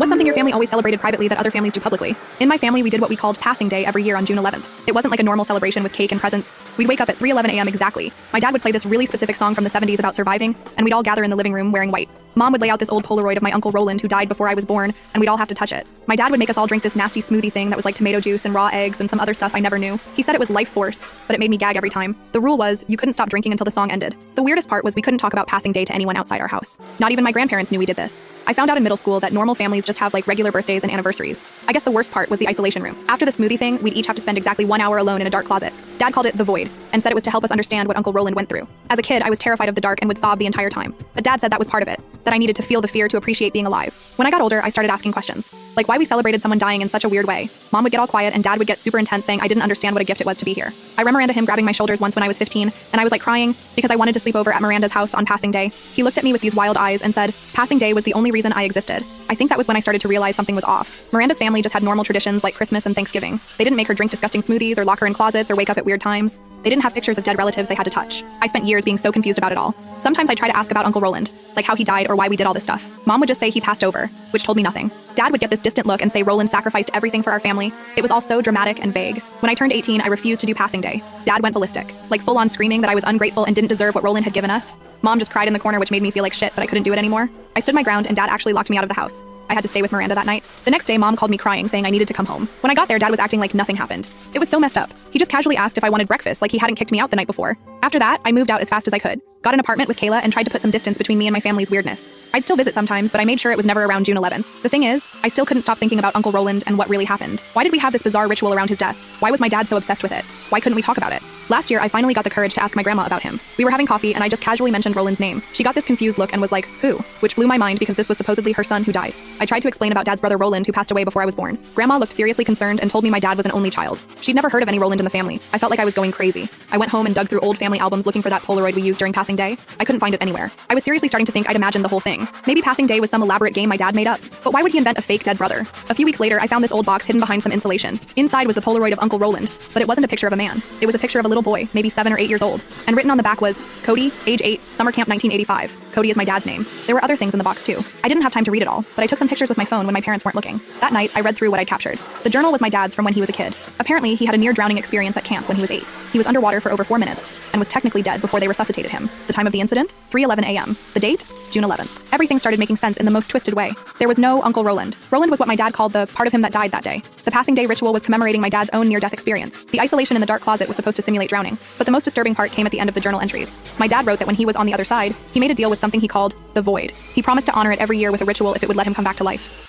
What's something your family always celebrated privately that other families do publicly? In my family, we did what we called Passing Day every year on June 11th. It wasn't like a normal celebration with cake and presents. We'd wake up at 3:11 a.m. exactly. My dad would play this really specific song from the 70s about surviving, and we'd all gather in the living room wearing white. Mom would lay out this old Polaroid of my Uncle Roland, who died before I was born, and we'd all have to touch it. My dad would make us all drink this nasty smoothie thing that was like tomato juice and raw eggs and some other stuff I never knew. He said it was life force, but it made me gag every time. The rule was, you couldn't stop drinking until the song ended. The weirdest part was we couldn't talk about Passing Day to anyone outside our house. Not even my grandparents knew we did this. I found out in middle school that normal families just have like regular birthdays and anniversaries. I guess the worst part was the isolation room. After the smoothie thing, we'd each have to spend exactly 1 hour alone in a dark closet. Dad called it the void, and said it was to help us understand what Uncle Roland went through. As a kid, I was terrified of the dark and would sob the entire time. But Dad said that was part of it, that I needed to feel the fear to appreciate being alive. When I got older, I started asking questions, like why we celebrated someone dying in such a weird way. Mom would get all quiet and Dad would get super intense saying I didn't understand what a gift it was to be here. I remember him grabbing my shoulders once when I was 15, and I was like crying because I wanted to sleep over at Miranda's house on Passing Day. He looked at me with these wild eyes and said, Passing Day was the only reason I existed. I think that was when I started to realize something was off. Miranda's family just had normal traditions like Christmas and Thanksgiving. They didn't make her drink disgusting smoothies or lock her in closets or wake up at weird times. They didn't have pictures of dead relatives they had to touch. I spent years being so confused about it all. Sometimes I'd try to ask about Uncle Roland, like how he died or why we did all this stuff. Mom would just say he passed over, which told me nothing. Dad would get this distant look and say Roland sacrificed everything for our family. It was all so dramatic and vague. When I turned 18, I refused to do Passing Day. Dad went ballistic, like full on screaming that I was ungrateful and didn't deserve what Roland had given us. Mom just cried in the corner, which made me feel like shit, but I couldn't do it anymore. I stood my ground and Dad actually locked me out of the house. I had to stay with Miranda that night. The next day, Mom called me crying, saying I needed to come home. When I got there, Dad was acting like nothing happened. It was so messed up. He just casually asked if I wanted breakfast, like he hadn't kicked me out the night before. After that, I moved out as fast as I could, got an apartment with Kayla, and tried to put some distance between me and my family's weirdness. I'd still visit sometimes, but I made sure it was never around June 11th. The thing is, I still couldn't stop thinking about Uncle Roland and what really happened. Why did we have this bizarre ritual around his death? Why was my dad so obsessed with it? Why couldn't we talk about it? Last year, I finally got the courage to ask my grandma about him. We were having coffee, and I just casually mentioned Roland's name. She got this confused look and was like, who? Which blew my mind because this was supposedly her son who died. I tried to explain about Dad's brother Roland, who passed away before I was born. Grandma looked seriously concerned and told me my dad was an only child. She'd never heard of any Roland in the family. I felt like I was going crazy. I went home and dug through old family albums looking for that Polaroid we used during Passing Day. I couldn't find it anywhere. I was seriously starting to think I'd imagined the whole thing. Maybe Passing Day was some elaborate game my dad made up. But why would he invent a fake dead brother? A few weeks later, I found this old box hidden behind some insulation. Inside was the Polaroid of Uncle Roland, but it wasn't a picture of a man. It was a picture of a little boy, maybe 7 or 8 years old. And written on the back was, Cody, age 8, summer camp 1985. Cody is my dad's name. There were other things in the box too. I didn't have time to read it all, but I took some pictures with my phone when my parents weren't looking. That night, I read through what I'd captured. The journal was my dad's from when he was a kid. Apparently, he had a near-drowning experience at camp when he was 8. He was underwater for over 4 minutes and was technically dead before they resuscitated him. The time of the incident? 3:11 a.m. The date? June 11th. Everything started making sense in the most twisted way. There was no Uncle Roland. Roland was what my dad called the part of him that died that day. The Passing Day ritual was commemorating my dad's own near-death experience. The isolation in the dark closet was supposed to simulate drowning, but the most disturbing part came at the end of the journal entries. My dad wrote that when he was on the other side, he made a deal with something he called the void. He promised to honor it every year with a ritual if it would let him come back to life.